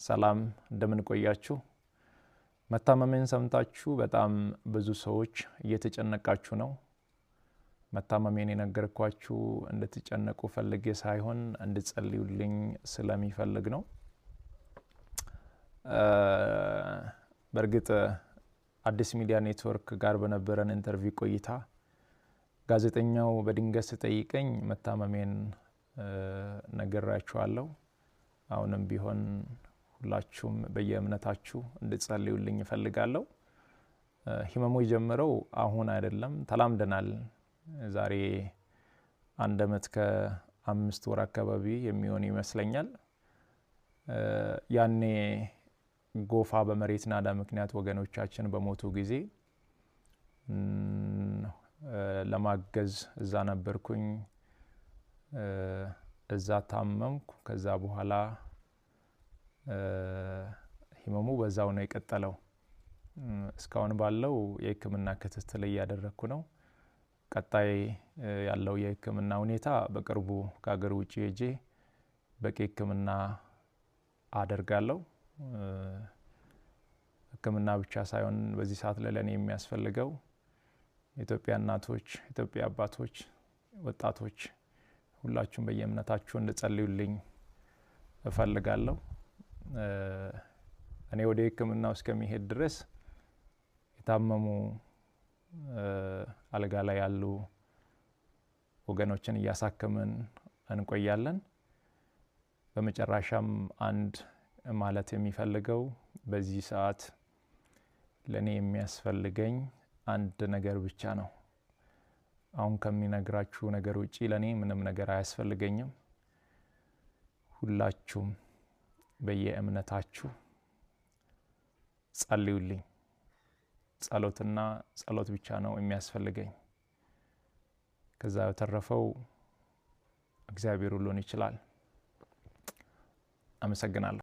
ሰላም እንደምን ቆያችሁ? መታመሜን ሰምታችሁ በጣም ብዙ ሰዎች እየተጨነቃችሁ ነው። መታመሜን የነገርኳችሁ እንድትጨነቁ ፈልጌ ሳይሆን እንድትጸልዩልኝ ስለሚፈልግ ነው። በእርግጥ አዲስ ሚዲያ ኔትወርክ ጋር በነበረን ኢንተርቪው ቆይታ ጋዜጠኛው በድንገት ሲጠይቀኝ መታመሜን ነግራችኋለሁ። አሁንም ቢሆን ሁላችሁም በየእምነታችሁ እንድትጸልዩልኝ እፈልጋለሁ። ህመሙ የጀመረው አሁን አይደለም፣ ተላምደናል። ዛሬ 1 ዓመት ከ5 ወር አካባቢ የሚሆን ይመስለኛል። ያኔ ጎፋ በመሬት ናዳ ምክንያት ወገኖቻችን በሞቱ ጊዜ ለማገዝ እዛ ነበርኩኝ። እዛ ታመምኩ። ከዛ በኋላ ህመሙ በዛው ነው የቀጠለው። እስካሁን ባለው የህክምና ክትትል እያደረኩ ነው። ቀጣይ ያለው የህክምና ሁኔታ በቅርቡ ከሀገር ውጪ ሄጄ በቂ ህክምና አደርጋለሁ። ህክምና ብቻ ሳይሆን በዚህ ሰዓት ለኔ የሚያስፈልገው የኢትዮጵያ እናቶች፣ የኢትዮጵያ አባቶች፣ ወጣቶች ሁላችሁም በየእምነታችሁ እንድትጸልዩልኝ እፈልጋለሁ። እኔ ወደ ህክምናው እስከሚሄድ ድረስ የታመሙ አልጋ ላይ ያሉ ወገኖችን እያሳከምን እንቆያለን። በመጨረሻም አንድ ማለት የሚፈልገው በዚህ ሰዓት ለኔ የሚያስፈልገኝ አንድ ነገር ብቻ ነው። አሁን ከሚነግራችሁ ነገር ውጪ ለኔ ምንም ነገር አያስፈልገኝም። ሁላችሁም በየእምነታችሁ ጸልዩልኝ። ጸሎትና ጸሎት ብቻ ነው የሚያስፈልገኝ። ከዛ በተረፈው እግዚአብሔር ሁሉን ይችላል። አመሰግናለሁ።